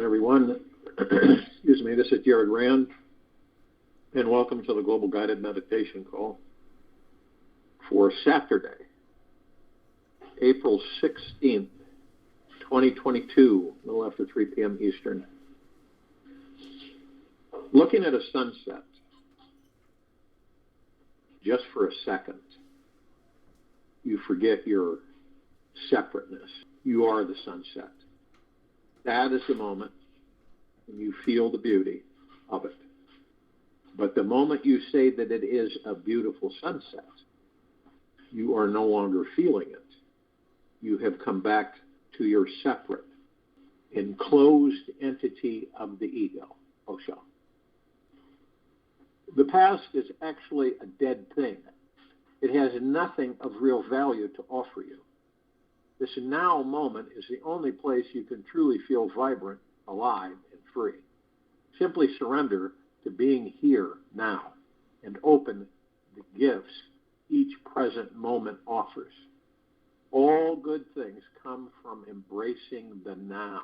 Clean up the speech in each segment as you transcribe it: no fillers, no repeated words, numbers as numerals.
everyone. Excuse me, this is Jared Rand, and welcome to the Global Guided Meditation Call for Saturday, April 16th, 2022, a little after 3 p.m. Eastern. Looking at a sunset, just for a second, you forget your separateness. You are the sunset. That is the moment when you feel the beauty of it. But the moment you say that it is a beautiful sunset, you are no longer feeling it. You have come back to your separate, enclosed entity of the ego, Osho. The past is actually a dead thing. It has nothing of real value to offer you. This now moment is the only place you can truly feel vibrant, alive, and free. Simply surrender to being here now and open the gifts each present moment offers. All good things come from embracing the now.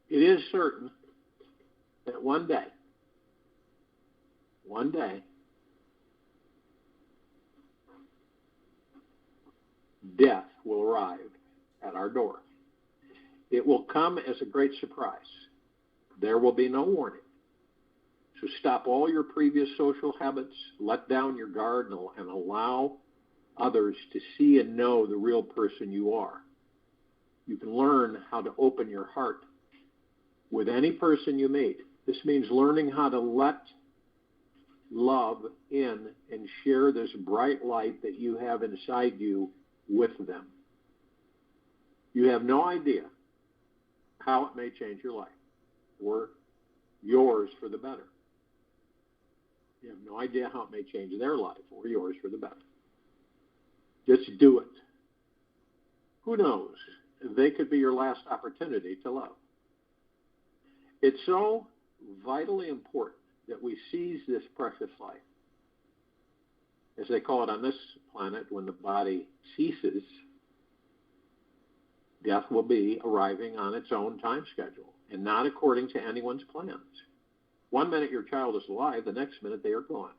It is certain that one day, death will arrive at our door. It will come as a great surprise. There will be no warning. So stop all your previous social habits, let down your guard, and allow others to see and know the real person you are. You can learn how to open your heart with any person you meet. This means learning how to let love in and share this bright light that you have inside you with them. You have no idea how it may change your life or yours for the better. You have no idea how it may change their life or yours for the better. Just do it. Who knows? They could be your last opportunity to love. It's so vitally important that we seize this precious life. As they call it on this planet, when the body ceases, death will be arriving on its own time schedule and not according to anyone's plans. 1 minute your child is alive, the next minute they are gone.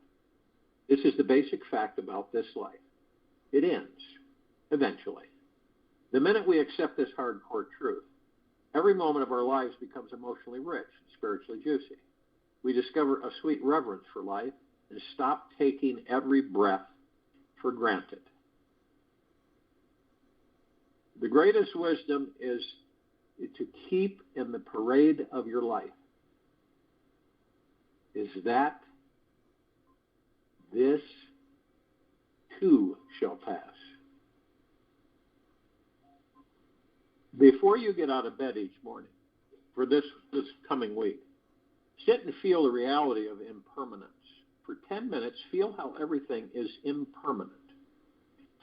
This is the basic fact about this life. It ends, eventually. The minute we accept this hardcore truth, every moment of our lives becomes emotionally rich and spiritually juicy. We discover a sweet reverence for life and stop taking every breath for granted. The greatest wisdom is to keep in the parade of your life is that this too shall pass. Before you get out of bed each morning for this coming week, sit and feel the reality of impermanence. For 10 minutes, feel how everything is impermanent.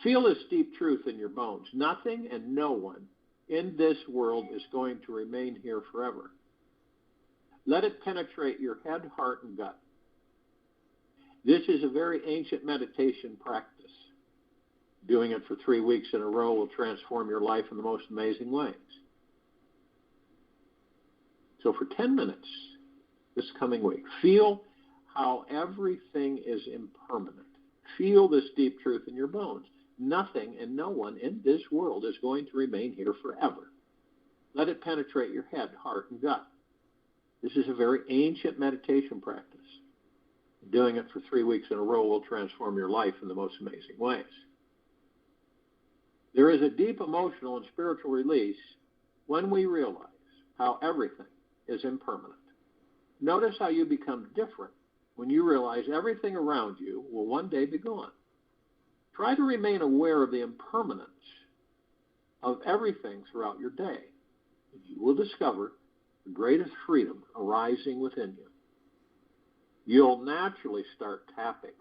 Feel this deep truth in your bones. Nothing and no one in this world is going to remain here forever. Let it penetrate your head, heart, and gut. This is a very ancient meditation practice. Doing it for 3 weeks in a row will transform your life in the most amazing ways. So for 10 minutes this coming week, feel how everything is impermanent. Feel this deep truth in your bones. Nothing and no one in this world is going to remain here forever. Let it penetrate your head, heart, and gut. This is a very ancient meditation practice. Doing it for 3 weeks in a row will transform your life in the most amazing ways. There is a deep emotional and spiritual release when we realize how everything is impermanent. Notice how you become different when you realize everything around you will one day be gone. Try to remain aware of the impermanence of everything throughout your day, and you will discover the greatest freedom arising within you. You'll naturally start tapping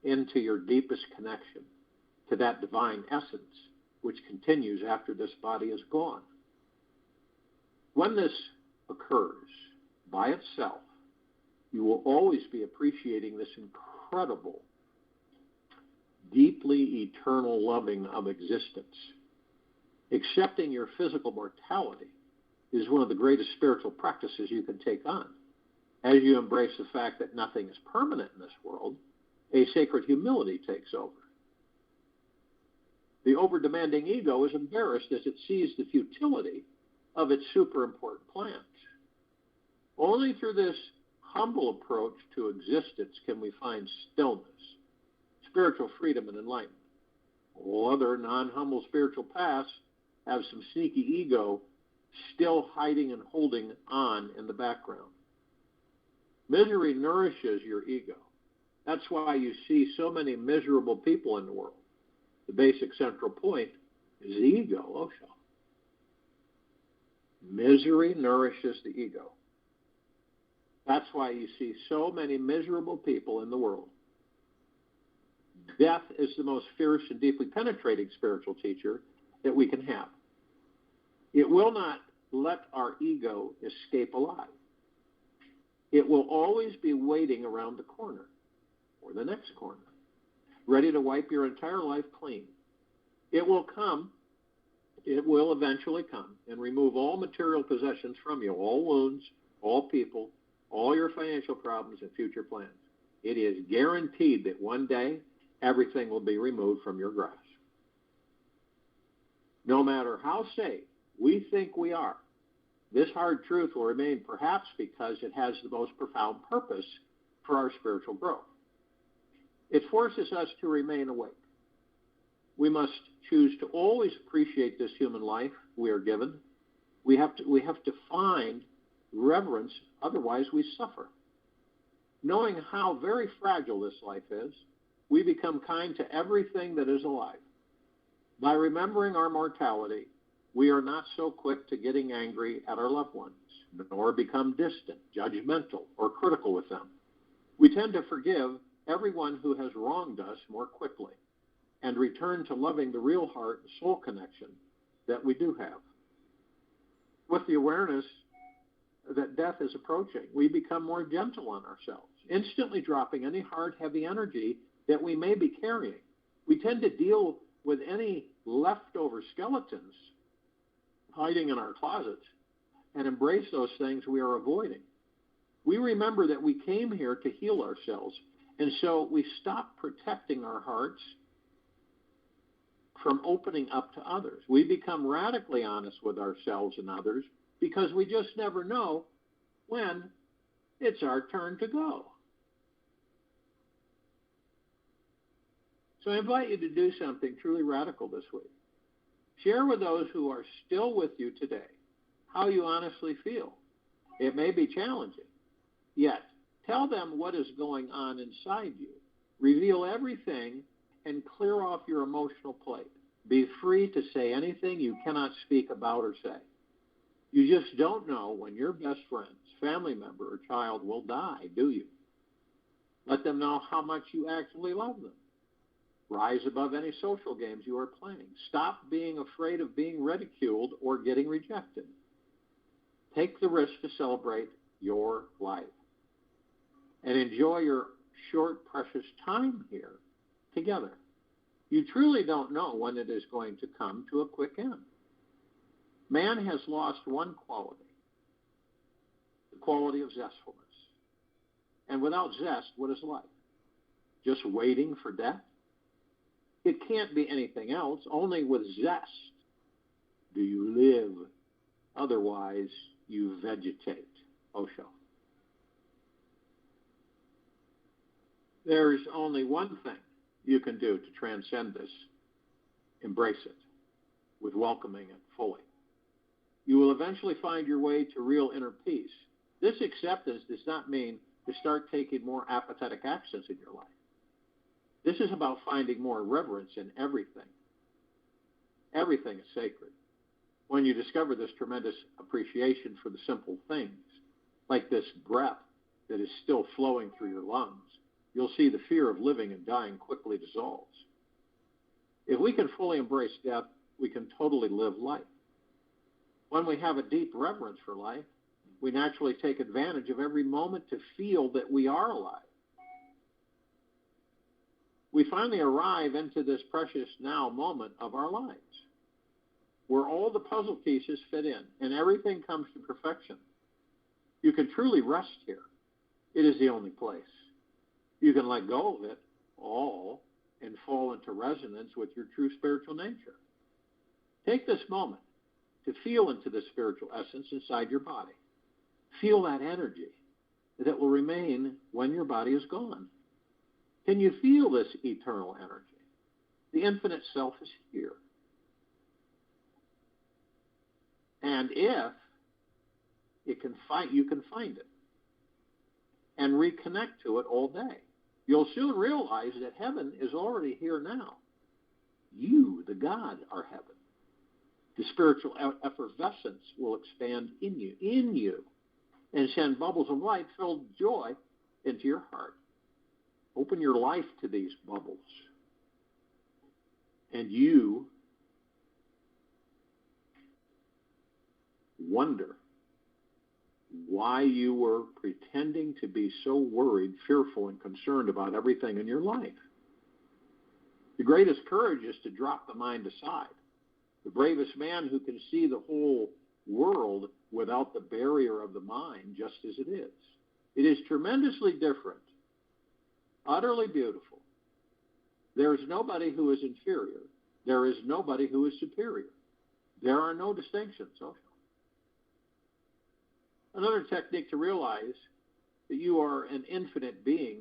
into your deepest connection to that divine essence which continues after this body is gone. When this occurs by itself, you will always be appreciating this incredible, deeply eternal loving of existence. Accepting your physical mortality is one of the greatest spiritual practices you can take on. As you embrace the fact that nothing is permanent in this world, a sacred humility takes over. The over-demanding ego is embarrassed as it sees the futility of its super important plans. Only through this humble approach to existence can we find stillness, spiritual freedom, and enlightenment. All other non-humble spiritual paths have some sneaky ego still hiding and holding on in the background. Misery nourishes your ego. That's why you see so many miserable people in the world. The basic central point is the ego, Osho. Misery nourishes the ego. That's why you see so many miserable people in the world. Death is the most fierce and deeply penetrating spiritual teacher that we can have. It will not let our ego escape alive. It will always be waiting around the corner or the next corner, ready to wipe your entire life clean. It will come, it will eventually come, and remove all material possessions from you, all wounds, all people, all your financial problems and future plans. It is guaranteed that one day everything will be removed from your grasp. No matter how safe we think we are, this hard truth will remain, perhaps because it has the most profound purpose for our spiritual growth. It forces us to remain awake. We must choose to always appreciate this human life we are given. We have to find reverence, otherwise we suffer. Knowing how very fragile this life is, we become kind to everything that is alive. By remembering our mortality, we are not so quick to getting angry at our loved ones, nor become distant, judgmental, or critical with them. We tend to forgive everyone who has wronged us more quickly and return to loving the real heart and soul connection that we do have. With the awareness that death is approaching, we become more gentle on ourselves, instantly dropping any hard, heavy energy that we may be carrying. We tend to deal with any leftover skeletons hiding in our closets and embrace those things we are avoiding. We remember that we came here to heal ourselves, and so we stop protecting our hearts from opening up to others. We become radically honest with ourselves and others because we just never know when it's our turn to go. So I invite you to do something truly radical this week. Share with those who are still with you today how you honestly feel. It may be challenging, yet tell them what is going on inside you. Reveal everything and clear off your emotional plate. Be free to say anything you cannot speak about or say. You just don't know when your best friend's family member or child will die, do you? Let them know how much you actually love them. Rise above any social games you are playing. Stop being afraid of being ridiculed or getting rejected. Take the risk to celebrate your life and enjoy your short, precious time here together. You truly don't know when it is going to come to a quick end. Man has lost one quality, the quality of zestfulness. And without zest, what is life? Just waiting for death? It can't be anything else. Only with zest do you live. Otherwise, you vegetate. Osho. There's only one thing you can do to transcend this. Embrace it with welcoming it fully. You will eventually find your way to real inner peace. This acceptance does not mean to start taking more apathetic actions in your life. This is about finding more reverence in everything. Everything is sacred. When you discover this tremendous appreciation for the simple things, like this breath that is still flowing through your lungs, you'll see the fear of living and dying quickly dissolves. If we can fully embrace death, we can totally live life. When we have a deep reverence for life, we naturally take advantage of every moment to feel that we are alive. We finally arrive into this precious now moment of our lives. where all the puzzle pieces fit in and everything comes to perfection. You can truly rest here. It is the only place. You can let go of it all and fall into resonance with your true spiritual nature. Take this moment to feel into the spiritual essence inside your body. Feel that energy that will remain when your body is gone. Can you feel this eternal energy? The infinite self is here. And if it can you can find it and reconnect to it all day. You'll soon realize that heaven is already here now. You, the God, are heaven. The spiritual effervescence will expand in you, and send bubbles of light-filled joy into your heart. Open your life to these bubbles, and you wonder why you were pretending to be so worried, fearful, and concerned about everything in your life. The greatest courage is to drop the mind aside. The bravest man who can see the whole world without the barrier of the mind, just as it is. It is tremendously different, utterly beautiful. There is nobody who is inferior. There is nobody who is superior. There are no distinctions. Another technique to realize that you are an infinite being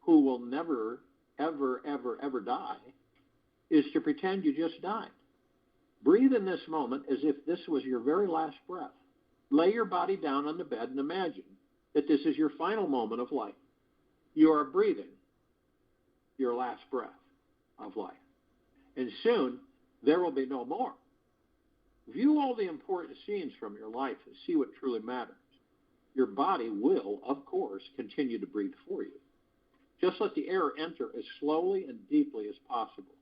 who will never, ever, ever, ever die is to pretend you just died. Breathe in this moment as if this was your very last breath. Lay your body down on the bed and imagine that this is your final moment of life. You are breathing your last breath of life. And soon, there will be no more. View all the important scenes from your life and see what truly matters. Your body will, of course, continue to breathe for you. Just let the air enter as slowly and deeply as possible.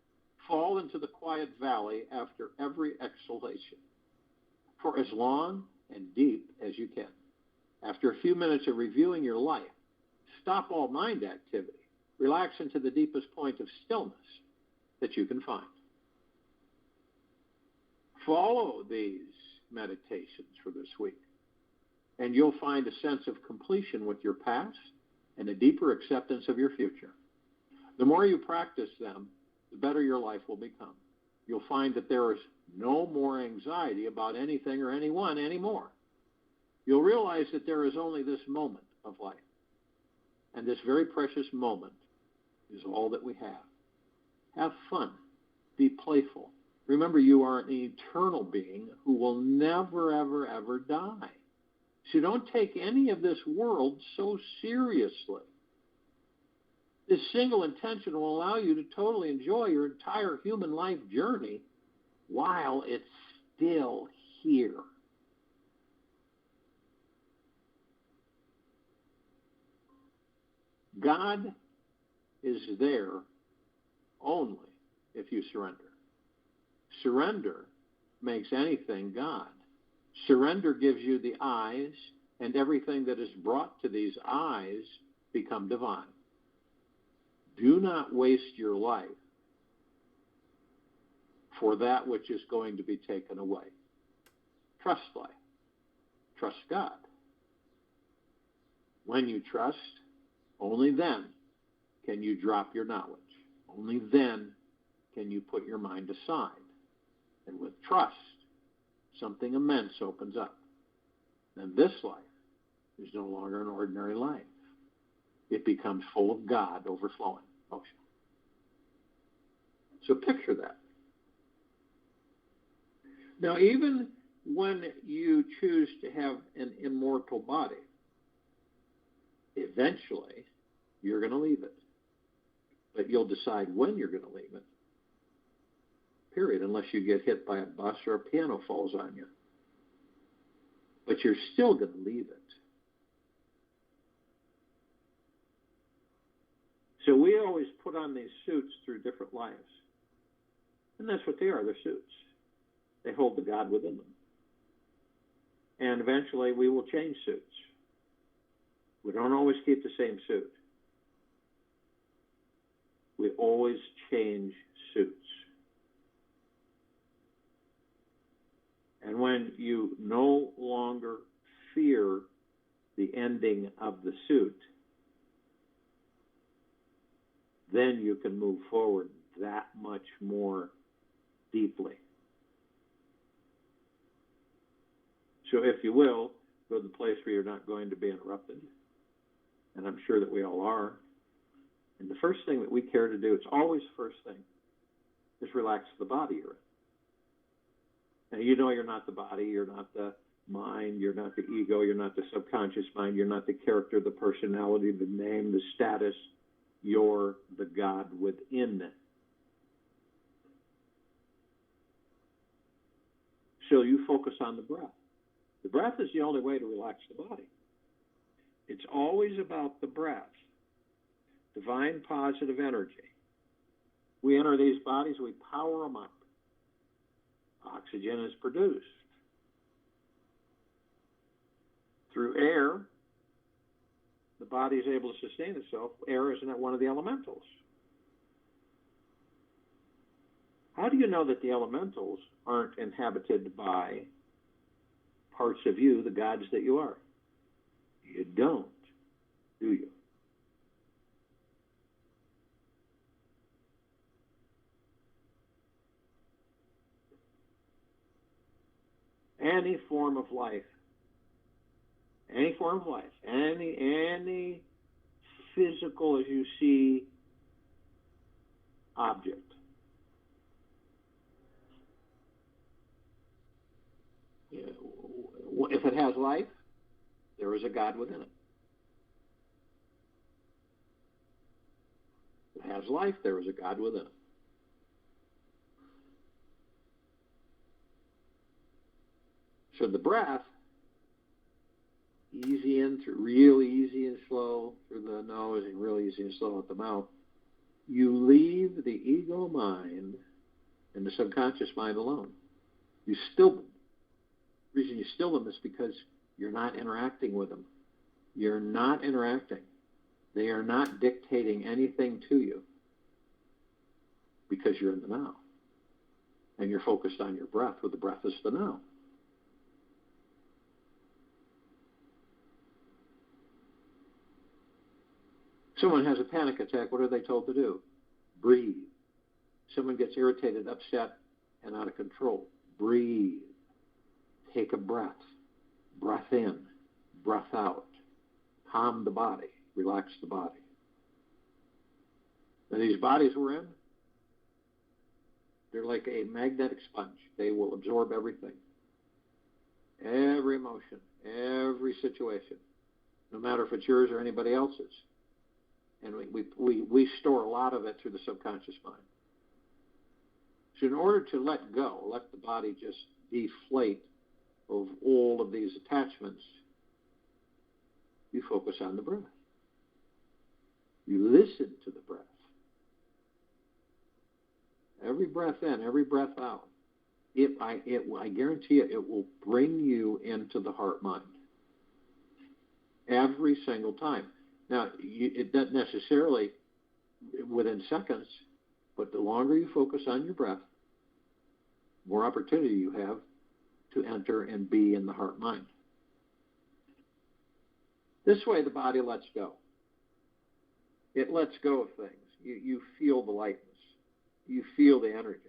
Fall into the quiet valley after every exhalation for as long and deep as you can. After a few minutes of reviewing your life, stop all mind activity. Relax into the deepest point of stillness that you can find. Follow these meditations for this week, and you'll find a sense of completion with your past and a deeper acceptance of your future. The more you practice them, the better your life will become. You'll find that there is no more anxiety about anything or anyone anymore. You'll realize that there is only this moment of life, and this very precious moment is all that we have. Have fun. Be playful. Remember, you are an eternal being who will never, ever, ever die. So don't take any of this world so seriously. This single intention will allow you to totally enjoy your entire human life journey while it's still here. God is there only if you surrender. Surrender makes anything God. Surrender gives you the eyes, and everything that is brought to these eyes become divine. Do not waste your life for that which is going to be taken away. Trust life. Trust God. When you trust, only then can you drop your knowledge. Only then can you put your mind aside. And with trust, something immense opens up. And this life is no longer an ordinary life. It becomes full of God, overflowing motion. So picture that. Now, even when you choose to have an immortal body, eventually you're going to leave it. But you'll decide when you're going to leave it. Period, unless you get hit by a bus or a piano falls on you. But you're still going to leave it. So we always put on these suits through different lives. And that's what they are, they're suits. They hold the God within them. And eventually we will change suits. We don't always keep the same suit. We always change suits. And when you no longer fear the ending of the suit, then you can move forward that much more deeply. So if you will, go to the place where you're not going to be interrupted. And I'm sure that we all are. And the first thing that we care to do, it's always the first thing, is relax the body you're in. Now, you know you're not the body, you're not the mind, you're not the ego, you're not the subconscious mind, you're not the character, the personality, the name, the status. You're the God within it. So you focus on the breath. The breath is the only way to relax the body. It's always about the breath. Divine positive energy. We enter these bodies, we power them up. Oxygen is produced. Through air, the body is able to sustain itself. Air is one of the elementals. How do you know that the elementals aren't inhabited by parts of you, the gods that you are? You don't, do you? Any form of life, any physical as you see object, if it has life, there is a God within it. If it has life, there is a God within it. So the breath, easy in through, real easy and slow through the nose and real easy and slow out the mouth. You leave the ego mind and the subconscious mind alone. You still them. The reason you still them is because you're not interacting with them. You're not interacting. They are not dictating anything to you because you're in the now. And you're focused on your breath, where the breath is the now. Someone has a panic attack, what are they told to do? Breathe. Someone gets irritated, upset, and out of control. Breathe. Take a breath. Breath in. Breath out. Calm the body. Relax the body. Now, these bodies we're in, they're like a magnetic sponge. They will absorb everything. Every emotion, every situation, no matter if it's yours or anybody else's. And we store a lot of it through the subconscious mind. So in order to let go, let the body just deflate of all of these attachments, you focus on the breath. You listen to the breath. Every breath in, every breath out. I guarantee you, it will bring you into the heart mind. Every single time. Now, it doesn't necessarily within seconds, but the longer you focus on your breath, more opportunity you have to enter and be in the heart mind. This way, the body lets go. It lets go of things. You feel the lightness. You feel the energy.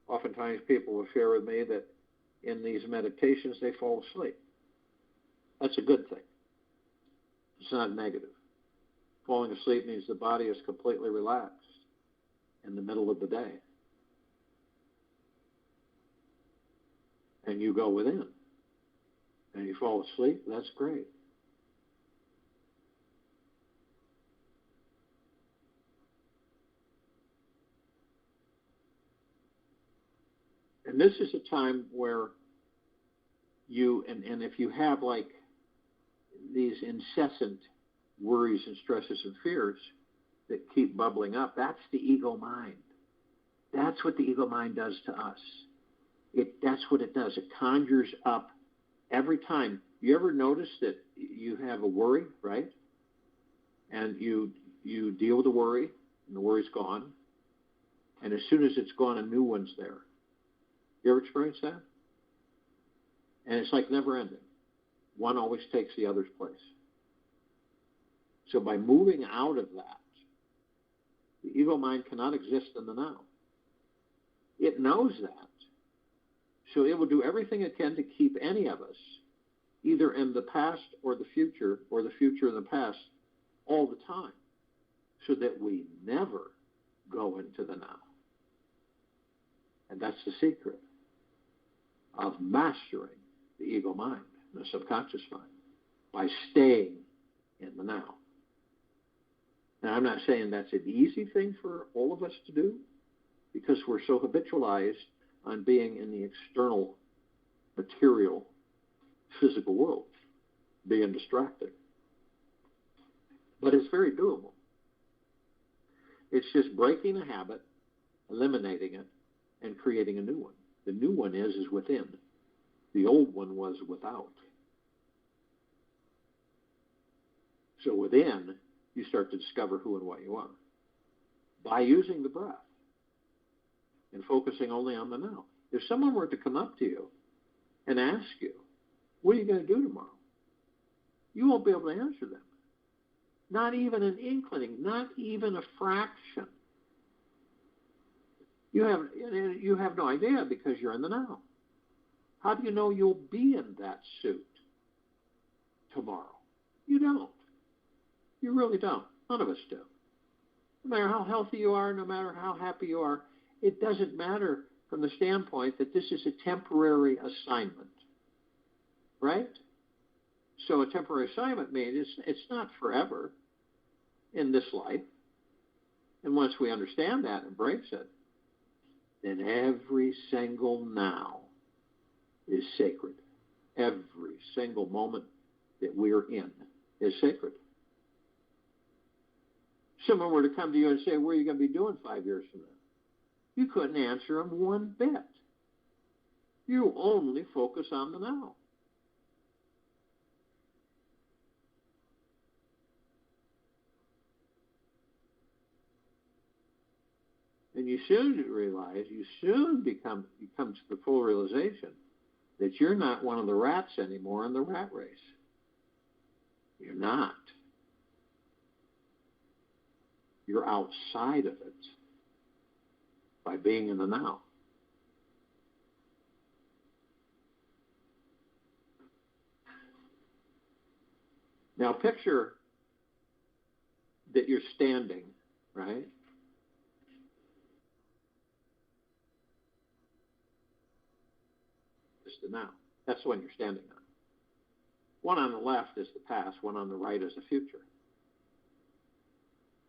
Oftentimes, people will share with me that in these meditations, they fall asleep. That's a good thing. It's not negative. Falling asleep means the body is completely relaxed in the middle of the day. And you go within. And you fall asleep, that's great. And this is a time where you, and if you have like these incessant worries and stresses and fears that keep bubbling up, that's the ego mind. That's what the ego mind does to us. That's what it does. It conjures up every time. You ever notice that you have a worry, right? And you deal with the worry, and the worry's gone. And as soon as it's gone, a new one's there. You ever experienced that? And it's like never ending. One always takes the other's place. So by moving out of that, the ego mind cannot exist in the now. It knows that. So it will do everything it can to keep any of us either in the past or the future in the past all the time, so that we never go into the now. And that's the secret of mastering the ego mind, the subconscious mind, by staying in the now. Now, I'm not saying that's an easy thing for all of us to do, because we're so habitualized on being in the external, material, physical world, being distracted. But it's very doable. It's just breaking a habit, eliminating it, and creating a new one. The new one is within. The old one was without. So within, you start to discover who and what you are by using the breath and focusing only on the now. If someone were to come up to you and ask you, what are you going to do tomorrow? You won't be able to answer them. Not even an inkling, not even a fraction. You have no idea, because you're in the now. How do you know you'll be in that suit tomorrow? You don't. You really don't. None of us do. No matter how healthy you are, no matter how happy you are, it doesn't matter from the standpoint that this is a temporary assignment. Right? So a temporary assignment means it's not forever in this life. And once we understand that and embrace it, then every single now is sacred. Every single moment that we're in is sacred. Someone were to come to you and say, what are you going to be doing 5 years from now? You couldn't answer them one bit. You only focus on the now. And you soon realize, you come to the full realization that you're not one of the rats anymore in the rat race. You're not. You're outside of it by being in the now. Now picture that you're standing, right? Just the now. That's the one you're standing on. One on the left is the past, one on the right is the future.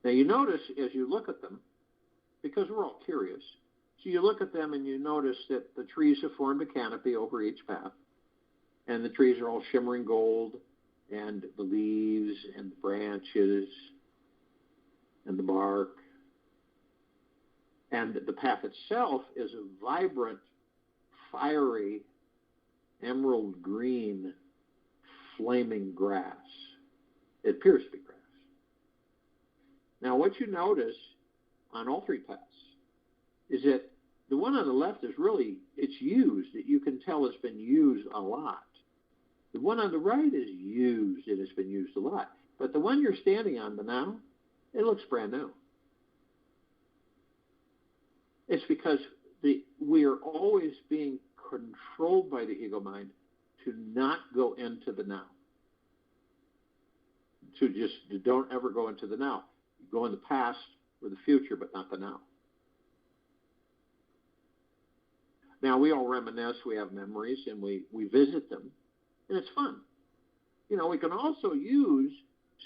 Now you notice as you look at them, because we're all curious, so you look at them and you notice that the trees have formed a canopy over each path, and the trees are all shimmering gold, and the leaves and the branches and the bark. And the path itself is a vibrant, fiery, emerald green, flaming grass. It appears to be grass. Now, what you notice on all three paths is that the one on the left is really, it's used. You can tell it's been used a lot. The one on the right is used. It has been used a lot. But the one you're standing on, the now, it looks brand new. It's because we are always being controlled by the ego mind to not go into the now. To just don't ever go into the now. Go in the past or the future, but not the now. Now, we all reminisce, we have memories, and we visit them, and it's fun. You know, we can also use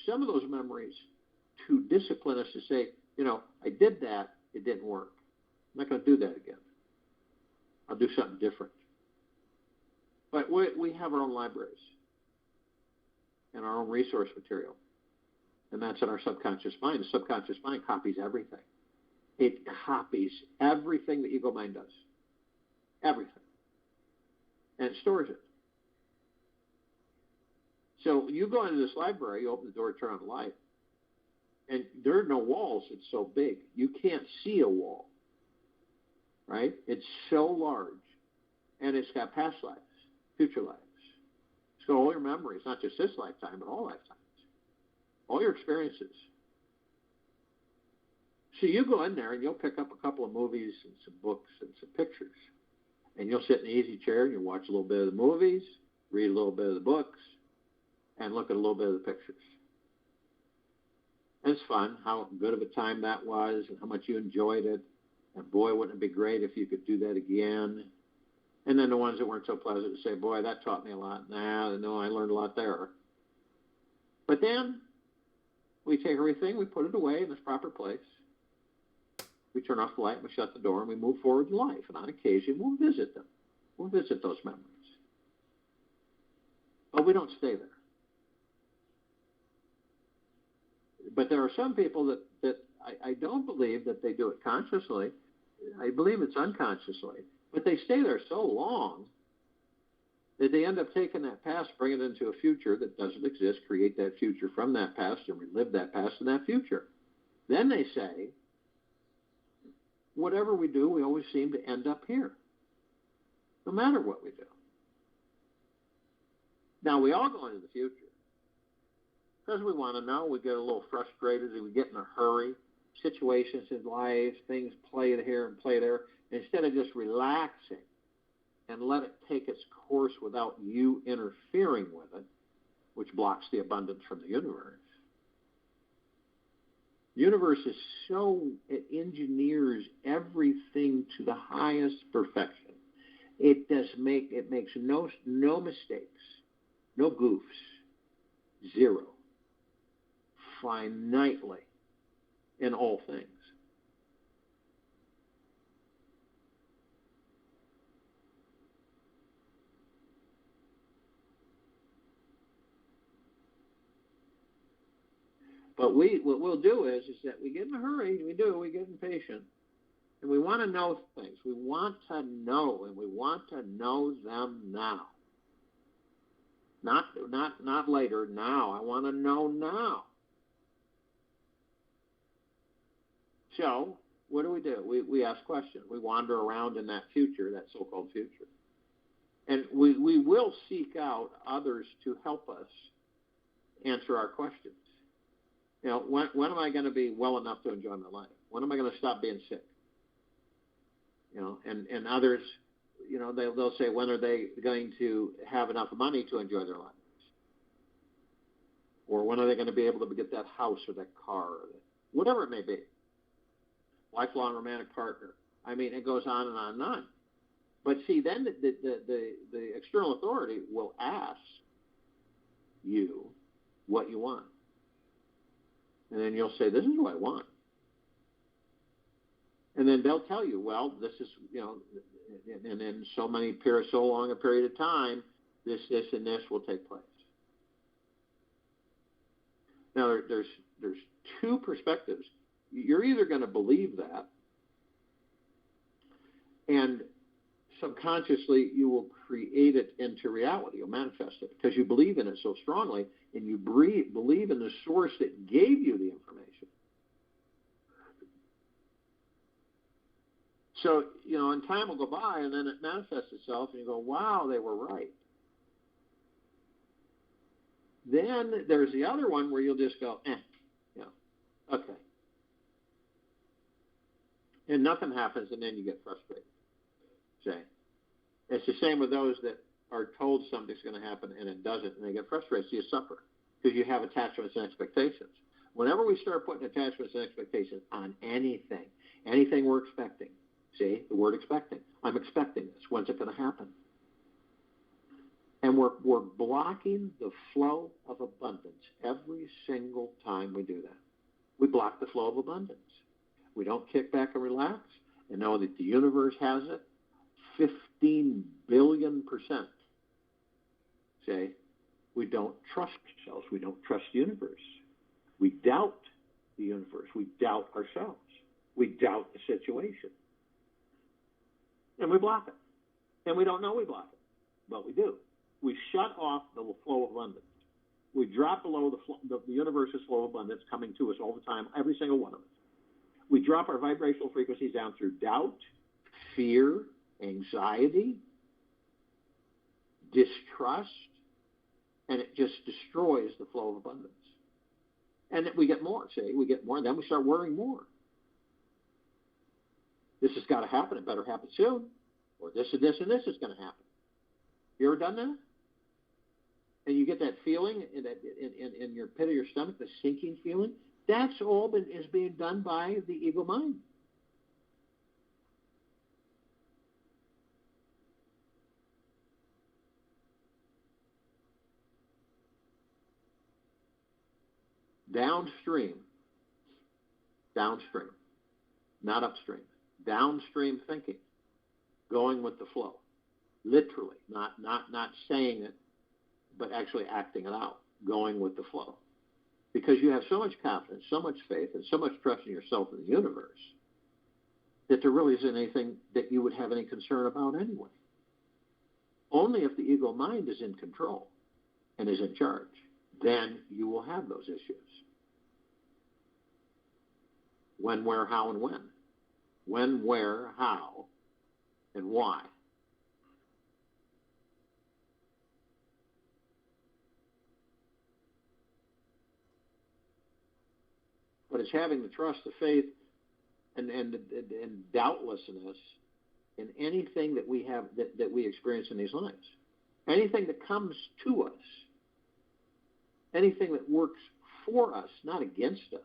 some of those memories to discipline us to say, you know, I did that, it didn't work. I'm not going to do that again. I'll do something different. But we have our own libraries and our own resource material. And that's in our subconscious mind. The subconscious mind copies everything. It copies everything the ego mind does. Everything. And it stores it. So you go into this library, you open the door, turn on the light, and there are no walls. It's so big. You can't see a wall. Right? It's so large. And it's got past lives, future lives. It's got all your memories, not just this lifetime, but all lifetimes. All your experiences. So you go in there and you'll pick up a couple of movies and some books and some pictures. And you'll sit in the easy chair and you'll watch a little bit of the movies, read a little bit of the books, and look at a little bit of the pictures. And it's fun, how good of a time that was and how much you enjoyed it. And boy, wouldn't it be great if you could do that again. And then the ones that weren't so pleasant to say, boy, that taught me a lot. Nah, no, I learned a lot there. But then we take everything, we put it away in its proper place. We turn off the light, we shut the door, and we move forward in life. And on occasion, we'll visit them. We'll visit those memories. But we don't stay there. But there are some people that I don't believe that they do it consciously. I believe it's unconsciously. But they stay there so long that they end up taking that past, bring it into a future that doesn't exist, create that future from that past, and relive that past and that future. Then they say, whatever we do, we always seem to end up here, no matter what we do. Now, we all go into the future because we want to know. We get a little frustrated, and we get in a hurry. Situations in life, things play here and play there. Instead of just relaxing and let it take its course without you interfering with it, which blocks the abundance from the universe. The universe is so, it engineers everything to the highest perfection. It makes no mistakes, no goofs, zero, finitely in all things. But what we'll do is that we get in a hurry, we get impatient, and we want to know things. We want to know, and we want to know them now. Not later, now. I want to know now. So, what do? We ask questions. We wander around in that future, that so-called future. And we will seek out others to help us answer our questions. You know, when am I going to be well enough to enjoy my life? When am I going to stop being sick? You know, and others, you know, they'll say, when are they going to have enough money to enjoy their lives? Or when are they going to be able to get that house or that car or whatever it may be? Lifelong romantic partner. I mean, it goes on and on and on. But see, then the external authority will ask you what you want. And then you'll say, this is what I want. And then they'll tell you, well, this is, you know, and in so long a period of time, this, and this will take place. Now, there's two perspectives. You're either going to believe that, and subconsciously you will create it into reality. You'll manifest it because you believe in it so strongly, and you believe in the source that gave you the information. So, you know, and time will go by, and then it manifests itself, and you go, wow, they were right. Then there's the other one where you'll just go, okay. And nothing happens, and then you get frustrated. Say, it's the same with those that are told something's going to happen and it doesn't, and they get frustrated, so you suffer because you have attachments and expectations. Whenever we start putting attachments and expectations on anything we're expecting, see, the word expecting, I'm expecting this, when's it going to happen? And we're blocking the flow of abundance every single time we do that. We block the flow of abundance. We don't kick back and relax and know that the universe has it 15 billion%. Say, we don't trust ourselves. We don't trust the universe. We doubt the universe. We doubt ourselves. We doubt the situation. And we block it. And we don't know we block it, but we do. We shut off the flow of abundance. We drop below the universe's flow of abundance coming to us all the time, every single one of us. We drop our vibrational frequencies down through doubt, fear, anxiety, distrust, and it just destroys the flow of abundance. And we get more, we get more, and then we start worrying more. This has got to happen. It better happen soon. Or this and this and this is going to happen. You ever done that? And you get that feeling in your pit of your stomach, the sinking feeling? That's all is being done by the ego mind. Downstream, not upstream. Downstream thinking, going with the flow, literally, not saying it, but actually acting it out, going with the flow. Because you have so much confidence, so much faith, and so much trust in yourself and the universe that there really isn't anything that you would have any concern about anyway. Only if the ego mind is in control and is in charge, then you will have those issues. When, where, how, and when. When, where, how, and why. But it's having the trust, the faith, and doubtlessness in anything that we have, that we experience in these lives. Anything that comes to us. Anything that works for us, not against us.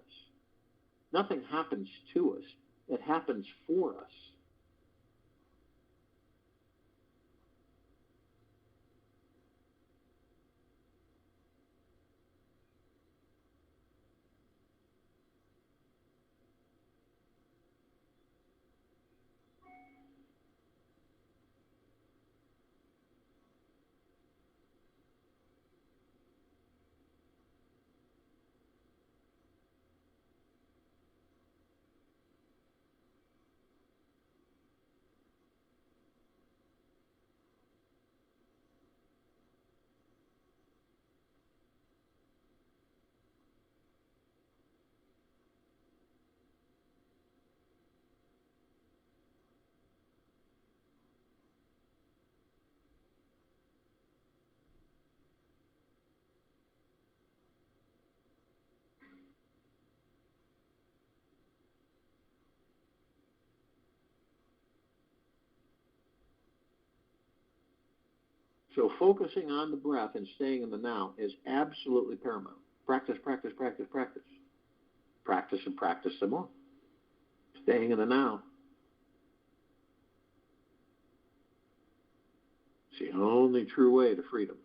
Nothing happens to us. It happens for us. So focusing on the breath and staying in the now is absolutely paramount. Practice, practice, practice, practice. Practice and practice some more. Staying in the now. It's the only true way to freedom.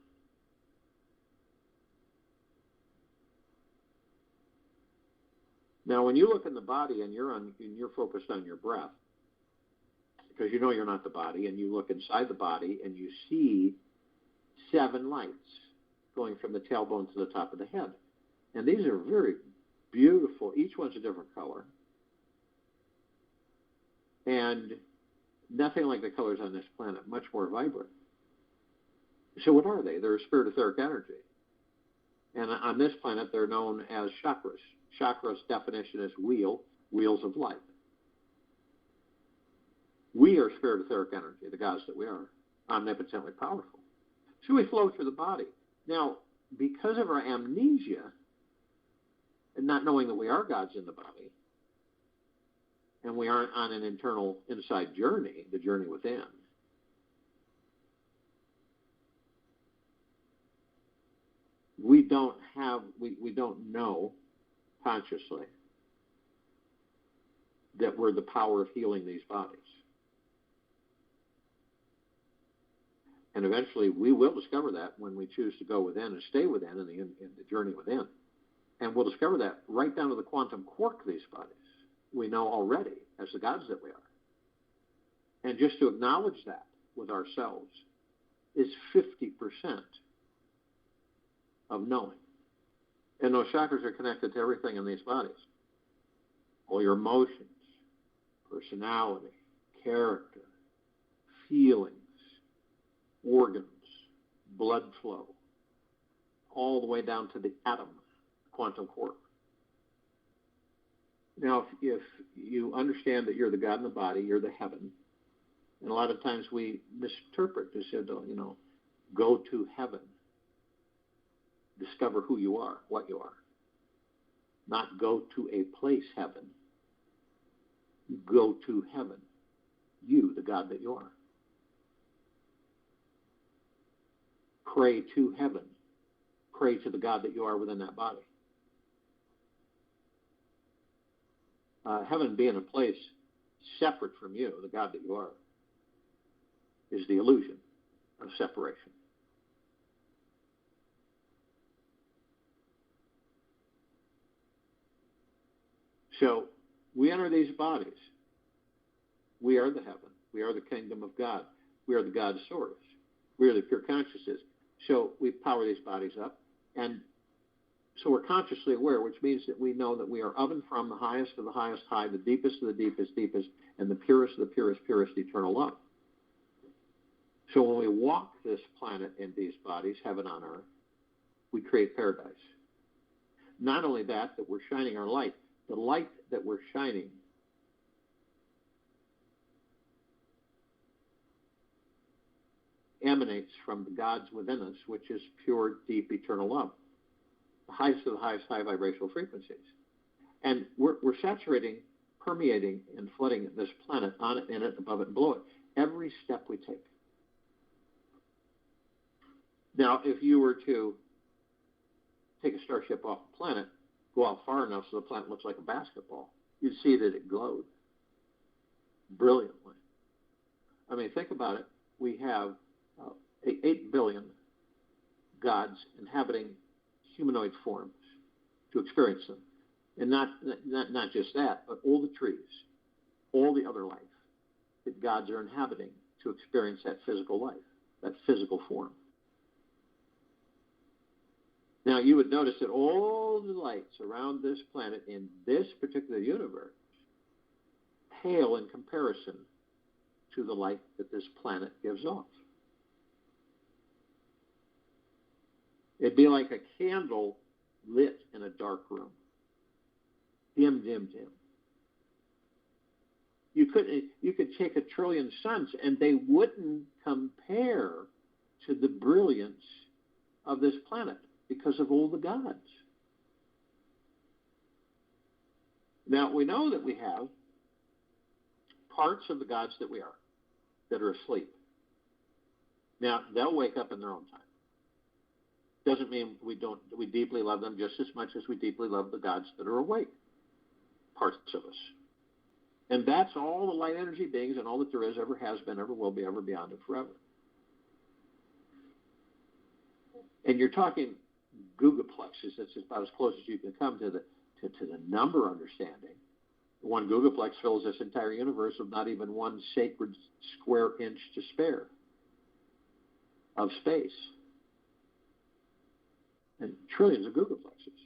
Now, when you look in the body and you're focused on your breath, because you know you're not the body, and you look inside the body and you see 7 lights going from the tailbone to the top of the head. And these are very beautiful. Each one's a different color. And nothing like the colors on this planet, much more vibrant. So what are they? They're a spirit etheric energy. And on this planet, they're known as chakras. Chakras' definition is wheels of light. We are spirit etheric energy, the gods that we are, omnipotently powerful. So we flow through the body. Now, because of our amnesia and not knowing that we are gods in the body, and we aren't on an internal inside journey, the journey within, we don't know consciously that we're the power of healing these bodies. And eventually we will discover that when we choose to go within and stay within in the journey within. And we'll discover that right down to the quantum quark of these bodies. We know already as the gods that we are. And just to acknowledge that with ourselves is 50% of knowing. And those chakras are connected to everything in these bodies. All your emotions, personality, character, feelings, organs, blood flow, all the way down to the atom, quantum quark. Now, if you understand that you're the God in the body, you're the heaven, and a lot of times we misinterpret this, Go to heaven. Discover who you are, what you are. Not go to a place, heaven. Go to heaven. You, the God that you are. Pray to heaven. Pray to the God that you are within that body. Heaven being a place separate from you, the God that you are, is the illusion of separation. So we enter these bodies. We are the heaven. We are the kingdom of God. We are the God source. We are the pure consciousness. So we power these bodies up. And so we're consciously aware, which means that we know that we are of and from the highest of the highest high, the deepest of the deepest, deepest, and the purest of the purest, purest eternal love. So when we walk this planet in these bodies, heaven on earth, we create paradise. Not only that we're shining our light. The light that we're shining emanates from the gods within us, which is pure, deep, eternal love. The highest of the highest high vibrational frequencies. And we're saturating, permeating, and flooding this planet, on it, in it, above it, and below it, every step we take. Now, if you were to take a starship off the planet, go out far enough so the planet looks like a basketball, you'd see that it glowed brilliantly. I mean, think about it. We have 8 billion gods inhabiting humanoid forms to experience them. And not just that, but all the trees, all the other life that gods are inhabiting to experience that physical life, that physical form. Now, you would notice that all the lights around this planet in this particular universe pale in comparison to the light that this planet gives off. It'd be like a candle lit in a dark room. Dim, dim, dim. You could take 1 trillion suns and they wouldn't compare to the brilliance of this planet because of all the gods. Now, we know that we have parts of the gods that we are, that are asleep. Now, they'll wake up in their own time. Doesn't mean we deeply love them just as much as we deeply love the gods that are awake, parts of us. And that's all the light energy beings and all that there is, ever has been, ever will be, ever beyond, and forever. And you're talking gigaplexes. That's about as close as you can come to the number understanding. One gigaplex fills this entire universe of not even one sacred square inch to spare of space. And trillions of gigaplexes.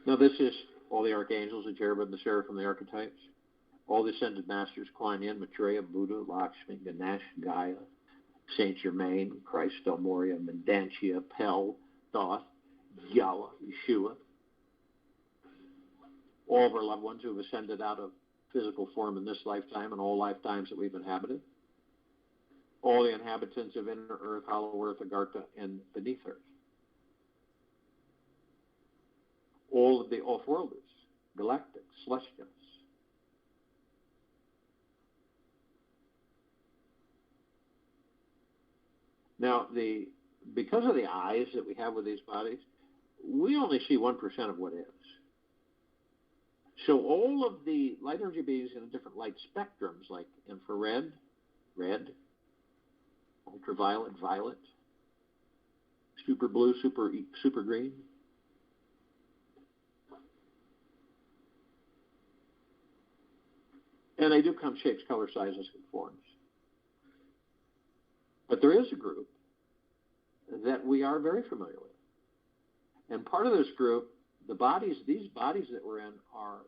Now, this is all the archangels, the cherubim, the seraphim, the archetypes, all the ascended masters, Kuan Yin, Maitreya, Buddha, Lakshmi, Ganesh, Gaia, Saint Germain, Christ, Del Moria, Mendantia, Pel, Thoth, Yahweh, Yeshua, all of our loved ones who have ascended out of physical form in this lifetime and all lifetimes that we've inhabited, all the inhabitants of inner earth, hollow earth, Agartha, and beneath earth, all of the off-worlders, galactic, celestials. Now, because of the eyes that we have with these bodies, we only see 1% of what is. So all of the light energy beings in different light spectrums, like infrared, red, ultraviolet, violet, super blue, super green, and they do come shapes, color, sizes, and forms. But there is a group that we are very familiar with. And part of this group, these bodies that we're in are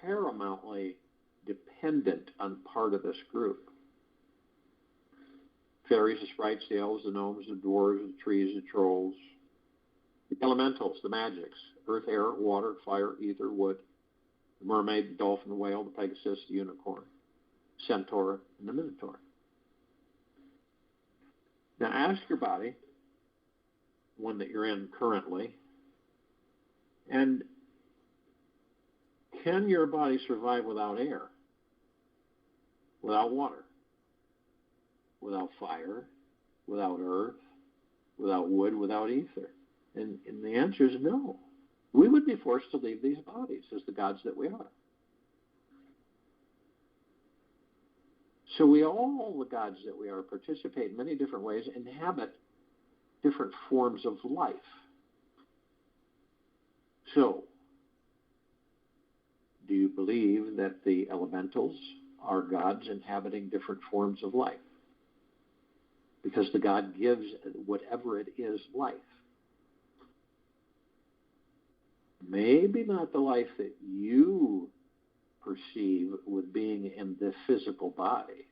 paramountly dependent on part of this group. Fairies, the sprites, the elves, the gnomes, the dwarves, the trees, the trolls, the elementals, the magics, earth, air, water, fire, ether, wood, the mermaid, the dolphin, the whale, the pegasus, the unicorn, centaur, and the minotaur. Now ask your body, one that you're in currently, and can your body survive without air, without water, without fire, without earth, without wood, without ether? And the answer is no. We would be forced to leave these bodies as the gods that we are. So we all, the gods that we are, participate in many different ways, inhabit different forms of life. So, do you believe that the elementals are gods inhabiting different forms of life? Because the God gives whatever it is life. Maybe not the life that you perceive with being in this physical body.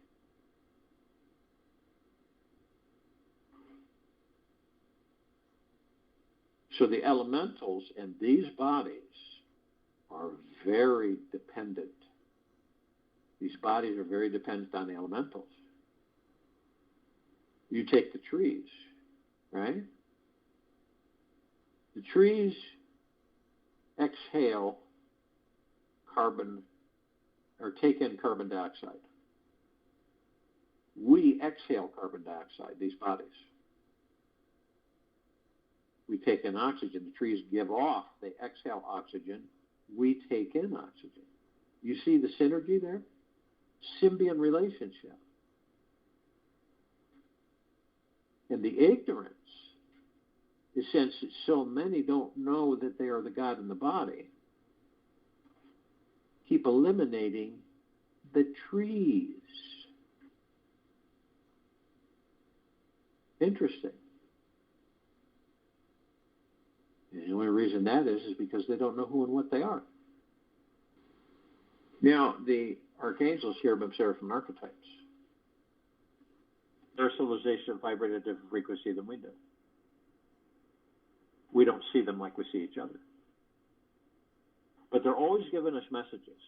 So the elementals in these bodies are very dependent. These bodies are very dependent on the elementals. You take the trees, right? The trees exhale carbon, or take in carbon dioxide. We exhale carbon dioxide, these bodies. We take in oxygen. The trees give off, they exhale oxygen. We take in oxygen. You see the synergy there? Symbiont relationship. And the ignorance is since so many don't know that they are the God in the body, keep eliminating the trees. Interesting. And the only reason that is because they don't know who and what they are. Now, the archangels here have seraphim archetypes. Their civilization vibrate at a different frequency than we do. We don't see them like we see each other. But they're always giving us messages.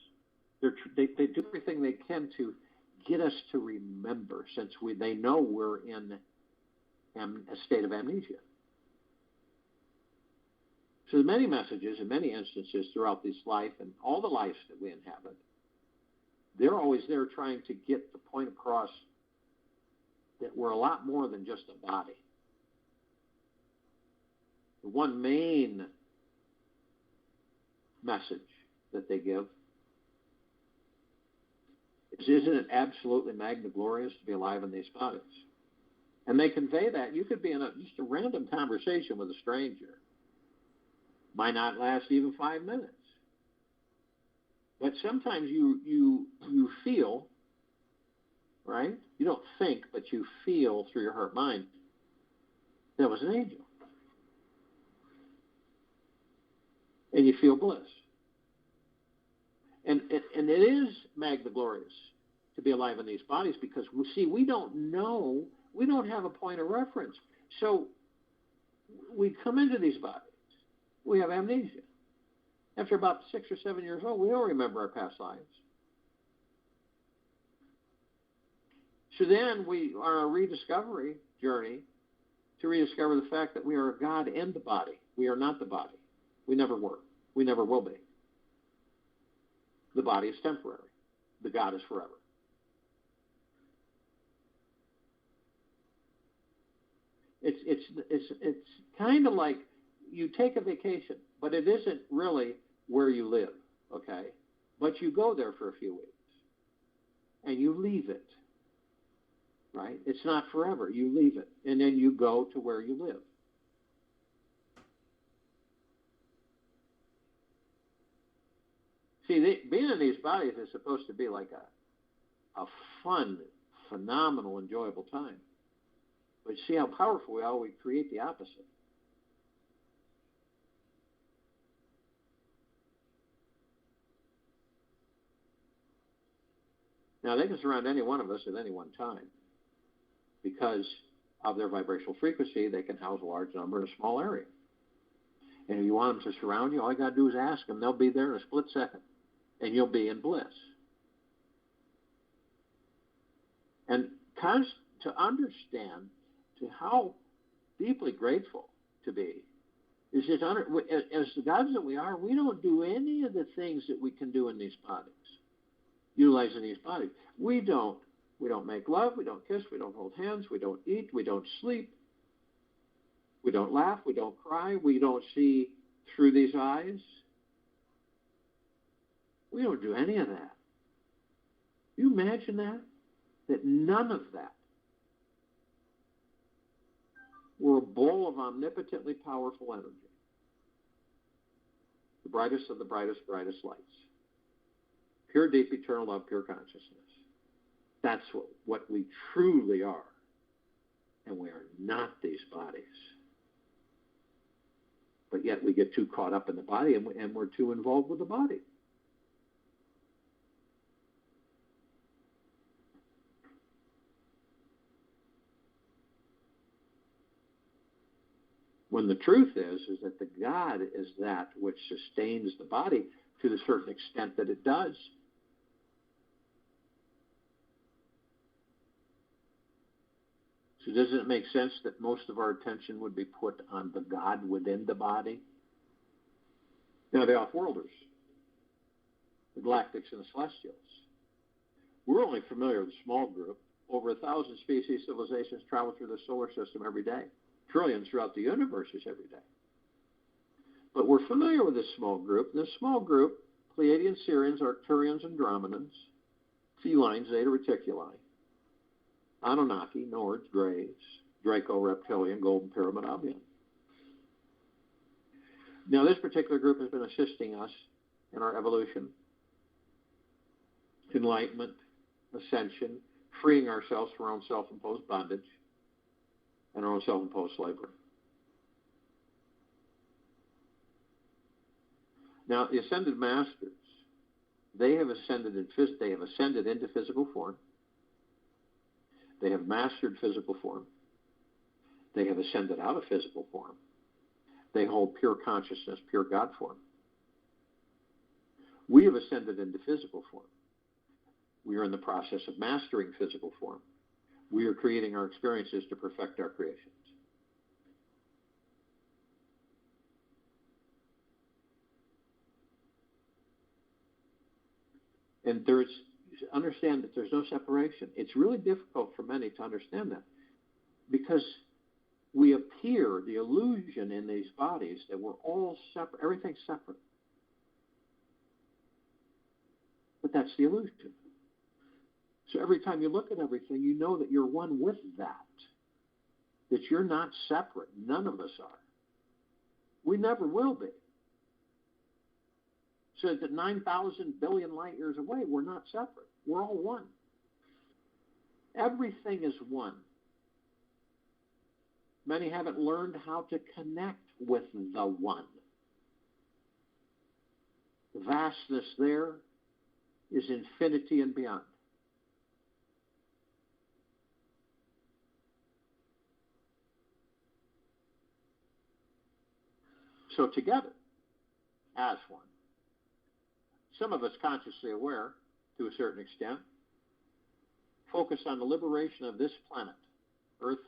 They do everything they can to get us to remember, since they know we're in a state of amnesia. So there's many messages in many instances throughout this life and all the lives that we inhabit. They're always there trying to get the point across that we're a lot more than just a body. The one main message that they give is, isn't it absolutely magna glorious to be alive in these bodies? And they convey that. You could be in just a random conversation with a stranger. Might not last even 5 minutes. But sometimes you feel, right? You don't think, but you feel through your heart mind, that was an angel. And you feel bliss. And it is magna glorious to be alive in these bodies, because we don't know, we don't have a point of reference. So we come into these bodies, we have amnesia. After about 6 or 7 years old, we don't remember our past lives. So then we are on a rediscovery journey to rediscover the fact that we are a God in the body. We are not the body. We never were. We never will be. The body is temporary. The God is forever. It's kind of like you take a vacation, but it isn't really where you live, okay? But you go there for a few weeks, and you leave it, right? It's not forever. You leave it, and then you go to where you live. See, being in these bodies is supposed to be like a fun, phenomenal, enjoyable time. But see how powerful we are, we create the opposite. Now, they can surround any one of us at any one time. Because of their vibrational frequency, they can house a large number in a small area. And if you want them to surround you, all you got to do is ask them. They'll be there in a split second. And you'll be in bliss. And to understand to how deeply grateful to be is that as the gods that we are, we don't do any of the things that we can do in these bodies, utilizing these bodies. We don't make love, we don't kiss, we don't hold hands, we don't eat, we don't sleep, we don't laugh, we don't cry, we don't see through these eyes. We don't do any of that. You imagine that? That none of that. We're a bowl of omnipotently powerful energy. The brightest of the brightest, brightest lights. Pure, deep, eternal love, pure consciousness. That's what we truly are. And we are not these bodies. But yet we get too caught up in the body and we're too involved with the body. When the truth is that the God is that which sustains the body to the certain extent that it does. So doesn't it make sense that most of our attention would be put on the God within the body? Now, the off-worlders, the galactics and the celestials. We're only familiar with a small group. Over 1,000 species, civilizations travel through the solar system every day. Trillions throughout the universes every day. But we're familiar with this small group. This small group, Pleiadians, Sirians, Arcturians, Andromedans, Felines, Zeta Reticuli, Anunnaki, Nords, Greys, Draco, Reptilian, Golden Pyramid, Albion. Now, this particular group has been assisting us in our evolution, enlightenment, ascension, freeing ourselves from our own self-imposed bondage and our own self-imposed slavery. Now, the ascended masters, they have ascended into physical form. They have mastered physical form. They have ascended out of physical form. They hold pure consciousness, pure God form. We have ascended into physical form. We are in the process of mastering physical form. We are creating our experiences to perfect our creations. And understand that there's no separation. It's really difficult for many to understand that because we appear, the illusion in these bodies that we're all separate, everything's separate. But that's the illusion. So every time you look at everything, you know that you're one with that you're not separate. None of us are. We never will be. So that 9,000 billion light years away, we're not separate. We're all one. Everything is one. Many haven't learned how to connect with the one. The vastness there is infinity and beyond. So together, as one. Some of us consciously aware, to a certain extent, focused on the liberation of this planet, Earth,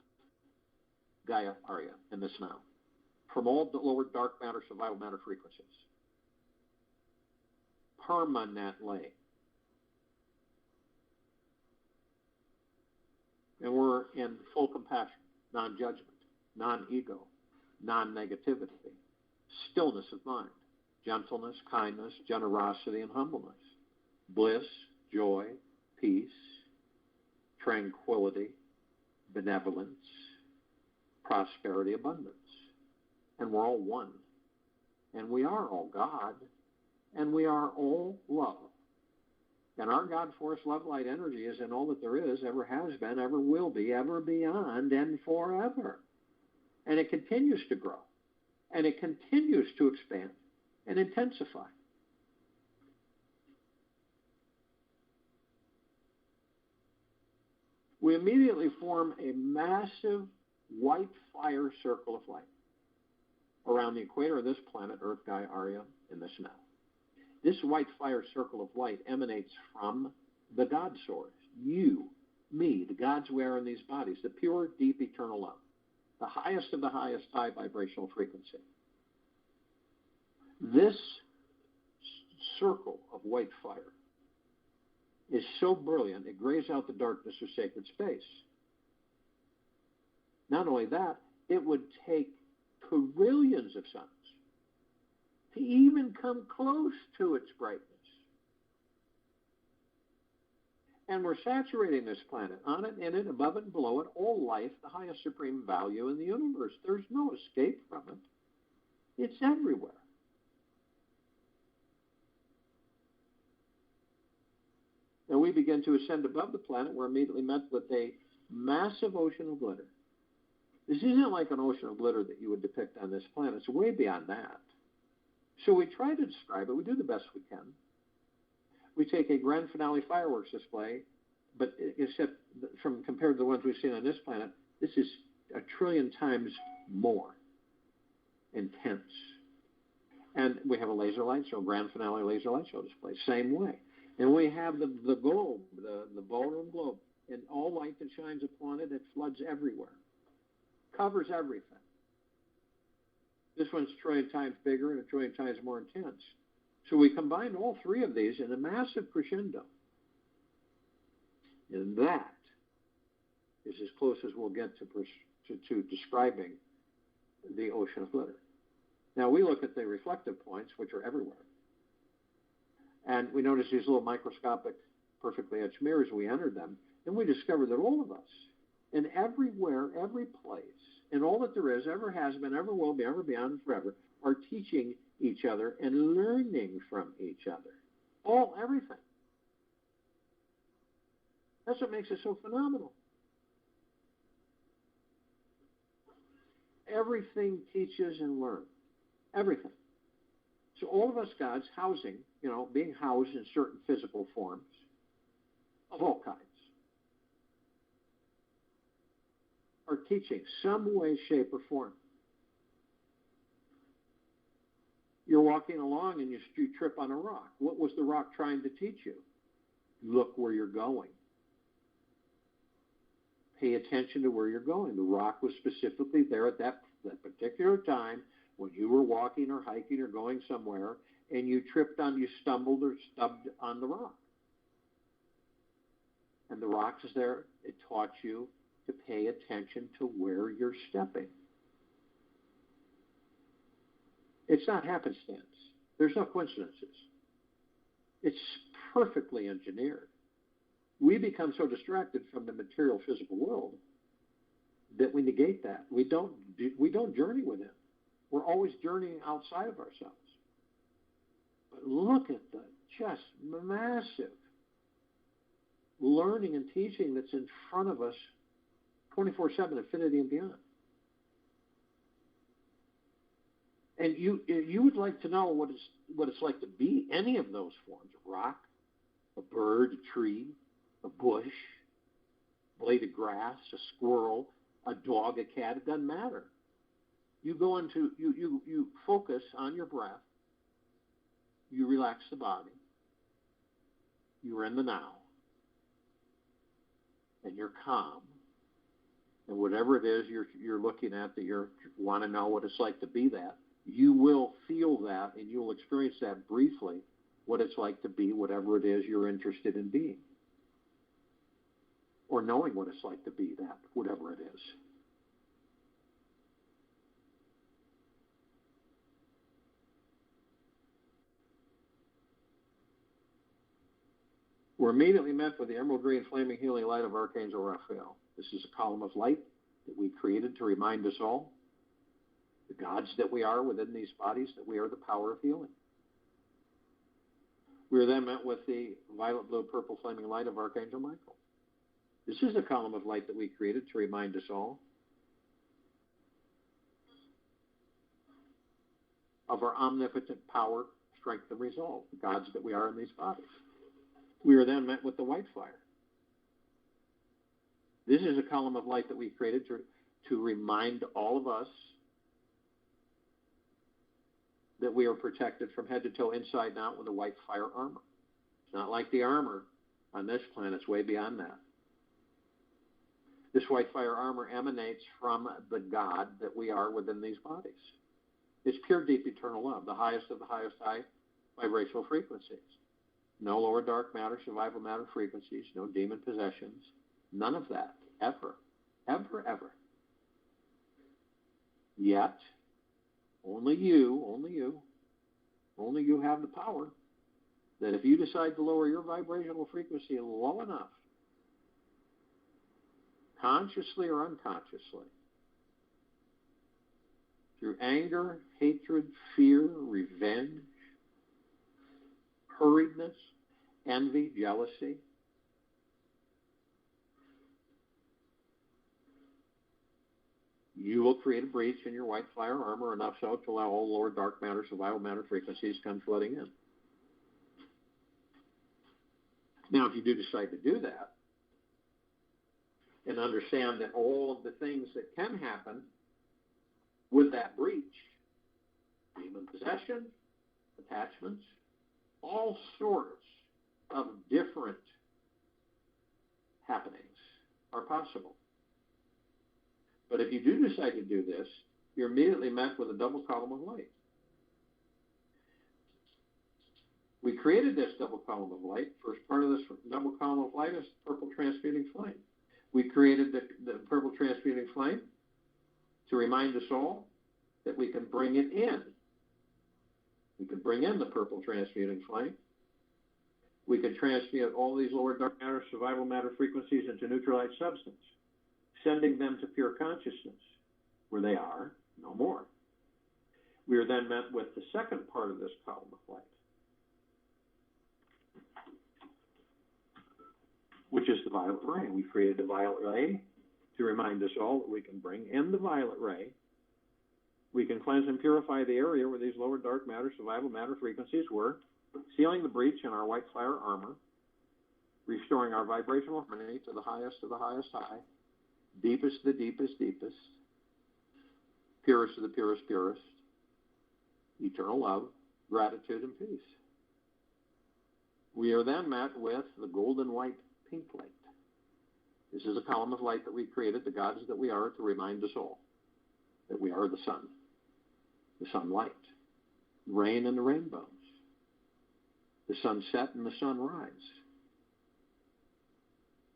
Gaia, Arya, in this now, from all the lower dark matter, survival matter frequencies. Permanently. And we're in full compassion, non-judgment, non-ego, non-negativity, stillness of mind, gentleness, kindness, generosity, and humbleness, bliss, joy, peace, tranquility, benevolence, prosperity, abundance. And we're all one. And we are all God. And we are all love. And our God force love light energy is in all that there is, ever has been, ever will be, ever beyond, and forever. And it continues to grow. And it continues to expand and intensify. We immediately form a massive white fire circle of light around the equator of this planet, Earth, Gaia, Arya, in this now. This white fire circle of light emanates from the God source, you, me, the gods we are in these bodies, the pure, deep, eternal love, the highest of the highest high vibrational frequency. This circle of white fire is so brilliant, it grays out the darkness of sacred space. Not only that, it would take trillions of suns to even come close to its brightness. And we're saturating this planet, on it, in it, above it, and below it, all life, the highest supreme value in the universe. There's no escape from it. It's everywhere. And we begin to ascend above the planet. We're immediately met with a massive ocean of glitter. This isn't like an ocean of glitter that you would depict on this planet. It's way beyond that. So we try to describe it. We do the best we can. We take a grand finale fireworks display, but except from compared to the ones we've seen on this planet, this is 1 trillion times more intense. And we have a laser light show, grand finale laser light show display, same way. And we have the globe, the ballroom globe, and all light that shines upon it, it floods everywhere, covers everything. This one's 1 trillion times bigger and 1 trillion times more intense. So we combined all three of these in a massive crescendo. And that is as close as we'll get to describing the ocean of glitter. Now we look at the reflective points, which are everywhere. And we notice these little microscopic, perfectly etched mirrors. We entered them, and we discovered that all of us, and everywhere, every place, and all that there is, ever has been, ever will be, ever beyond, and forever, are teaching each other and learning from each other. Everything. That's what makes it so phenomenal. Everything teaches and learns. Everything. So all of us gods housing, being housed in certain physical forms of all kinds, are teaching some way, shape, or form. You're walking along and you trip on a rock. What was the rock trying to teach you? Look where you're going. Pay attention to where you're going. The rock was specifically there at that particular time when you were walking or hiking or going somewhere, and you stumbled or stubbed on the rock. And the rock is there. It taught you to pay attention to where you're stepping. It's not happenstance. There's no coincidences. It's perfectly engineered. We become so distracted from the material physical world that we negate that. We don't journey with it. We're always journeying outside of ourselves. But look at the just massive learning and teaching that's in front of us 24/7, infinity and beyond. And you would like to know what it's like to be any of those forms: a rock, a bird, a tree, a bush, a blade of grass, a squirrel, a dog, a cat. It doesn't matter. You go into you focus on your breath. You relax the body. You're in the now, and you're calm. And whatever it is you're looking at that you want to know what it's like to be that, you will feel that, and you'll experience that briefly, what it's like to be whatever it is you're interested in being, or knowing what it's like to be that, whatever it is. We're immediately met with the emerald green flaming healing light of Archangel Raphael. This is a column of light that we created to remind us all, the gods that we are within these bodies, that we are the power of healing. We are then met with the violet, blue, purple flaming light of Archangel Michael. This is a column of light that we created to remind us all of our omnipotent power, strength, and resolve, the gods that we are in these bodies. We are then met with the white fire. This is a column of light that we created to remind all of us that we are protected from head to toe, inside and out, with a white fire armor. It's not like the armor on this planet. It's way beyond that. This white fire armor emanates from the God that we are within these bodies. It's pure, deep, eternal love, the highest of the highest high vibrational frequencies. No lower dark matter, survival matter frequencies, no demon possessions, none of that, ever, ever, ever. Yet, only you have the power that if you decide to lower your vibrational frequency low enough, consciously or unconsciously, through anger, hatred, fear, revenge, hurriedness, envy, jealousy, you will create a breach in your white fire armor enough so to allow all lower dark matter, survival matter frequencies come flooding in. Now, if you do decide to do that, and understand that all of the things that can happen with that breach, demon possession, attachments, all sorts of different happenings are possible. But if you do decide to do this, you're immediately met with a double column of light. We created this double column of light. First part of this double column of light is purple transmuting flame. We created the purple transmuting flame to remind us all that we can bring it in. We can bring in the purple transmuting flame. We can transmute all these lower dark matter, survival matter frequencies into neutralized substance, sending them to pure consciousness, where they are no more. We are then met with the second part of this column of light, which is the violet ray. We created the violet ray to remind us all that we can bring in the violet ray. We can cleanse and purify the area where these lower dark matter, survival matter frequencies were, sealing the breach in our white fire armor, restoring our vibrational harmony to the highest of the highest high, deepest of the deepest deepest, purest of the purest purest, eternal love, gratitude, and peace. We are then met with the golden white pink light. This is a column of light that we created, the gods that we are, to remind us all that we are the sun, the sunlight, rain and the rainbows, the sunset and the sunrise.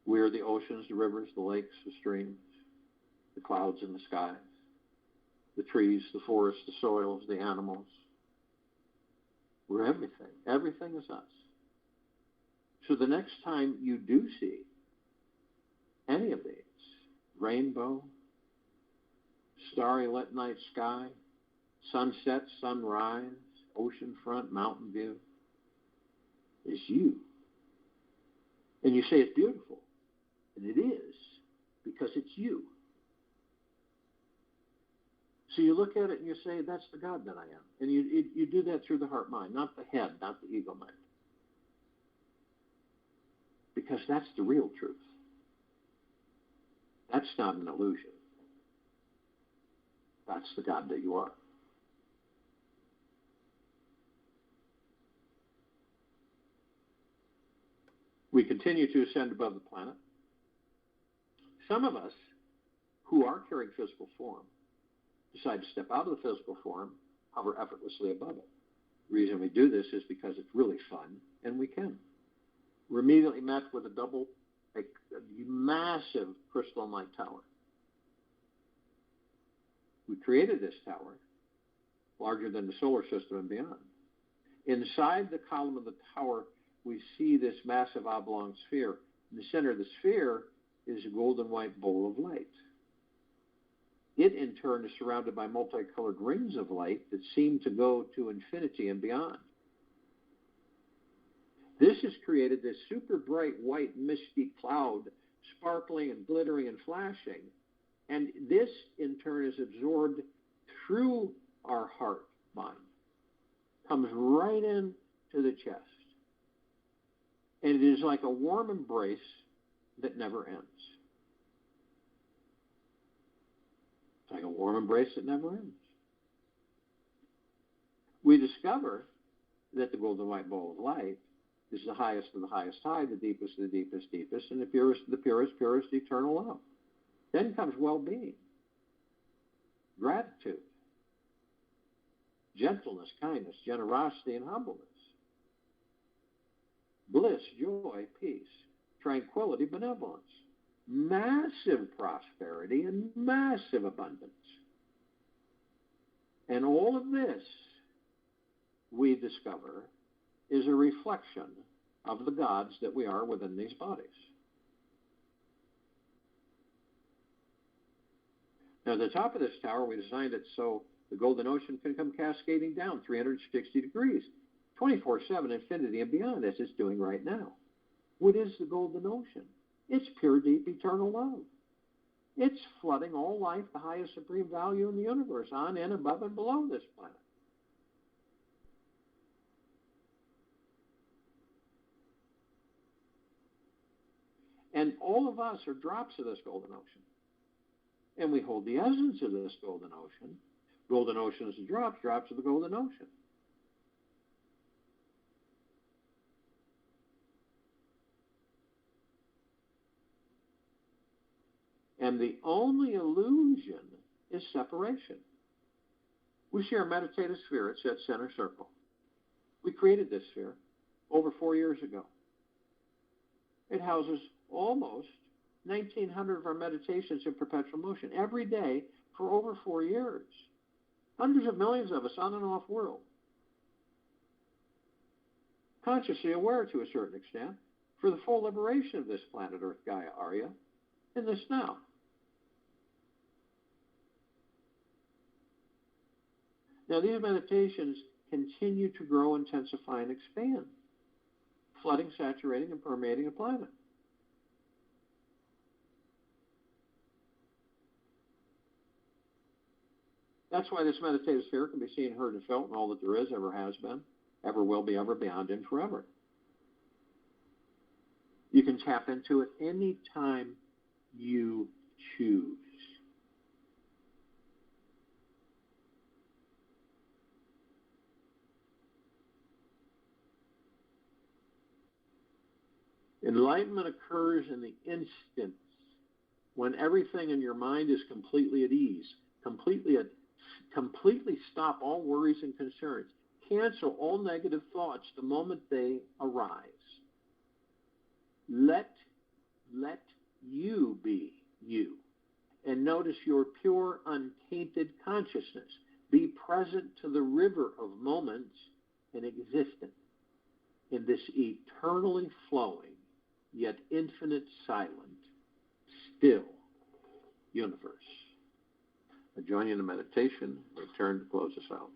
We are the oceans, the rivers, the lakes, the streams, the clouds and the skies, the trees, the forests, the soils, the animals. We're everything. Everything is us. So the next time you do see any of these, rainbow, starry lit night sky, sunset, sunrise, ocean front, mountain view, it's you. And you say it's beautiful. And it is, because it's you. So you look at it and you say, that's the God that I am. And you do that through the heart mind, not the head, not the ego mind. Because that's the real truth. That's not an illusion. That's the God that you are. We continue to ascend above the planet. Some of us who are carrying physical form decide to step out of the physical form, hover effortlessly above it. The reason we do this is because it's really fun, and we can. We're immediately met with a massive crystalline light tower. We created this tower, larger than the solar system and beyond. Inside the column of the tower, we see this massive oblong sphere. In the center of the sphere is a golden white bowl of light. It, in turn, is surrounded by multicolored rings of light that seem to go to infinity and beyond. This has created this super bright white misty cloud, sparkling and glittering and flashing. And this, in turn, is absorbed through our heart mind, comes right into the chest. And it is like a warm embrace that never ends. It's like a warm embrace that never ends. We discover that the golden white bowl of light is the highest of the highest high, the deepest of the deepest deepest, and the purest of the purest purest eternal love. Then comes well-being, gratitude, gentleness, kindness, generosity, and humbleness. Bliss, joy, peace, tranquility, benevolence. Massive prosperity and massive abundance. And all of this, we discover, is a reflection of the gods that we are within these bodies. Now, at the top of this tower, we designed it so the golden ocean can come cascading down 360 degrees, 24/7, infinity and beyond, as it's doing right now. What is the golden ocean? It's pure, deep, eternal love. It's flooding all life, the highest supreme value in the universe, on, in, above, and below this planet. And all of us are drops of this golden ocean. And we hold the essence of this golden ocean. Golden ocean is the drops, drops of the golden ocean. And the only illusion is separation. We share a meditative sphere. It's that center circle. We created this sphere over 4 years ago. It houses almost 1,900 of our meditations in perpetual motion every day for over 4 years. Hundreds of millions of us on and off world. Consciously aware to a certain extent for the full liberation of this planet Earth, Gaia, Arya, in this now. Now, these meditations continue to grow, intensify, and expand, flooding, saturating, and permeating the planet. That's why this meditative sphere can be seen, heard, and felt in all that there is, ever has been, ever will be, ever beyond, and forever. You can tap into it anytime you choose. Enlightenment occurs in the instant when everything in your mind is completely at ease, completely stop all worries and concerns. Cancel all negative thoughts the moment they arise. Let you be you. And notice your pure, untainted consciousness. Be present to the river of moments and existence in this eternally flowing, yet infinite, silent, still universe. I join you in a meditation. Return to close us out.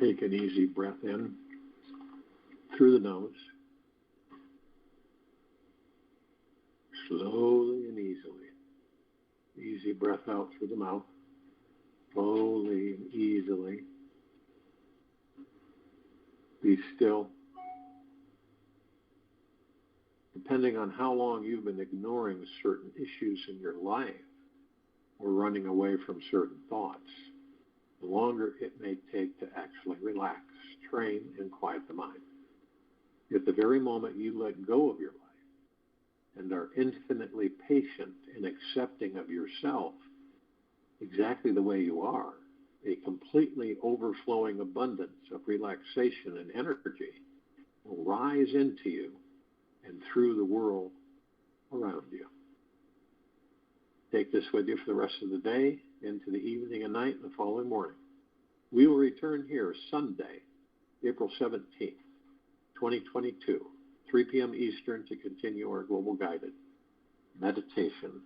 Take an easy breath in through the nose, slowly and easily. Easy breath out through the mouth, slowly and easily. Be still. Depending on how long you've been ignoring certain issues in your life or running away from certain thoughts, the longer it may take to actually relax, train, and quiet the mind. At the very moment you let go of your life and are infinitely patient and accepting of yourself exactly the way you are, a completely overflowing abundance of relaxation and energy will rise into you and through the world around you. Take this with you for the rest of the day, into the evening and night, and the following morning. We will return here Sunday, April 17th, 2022, 3 p.m. Eastern, to continue our global guided meditation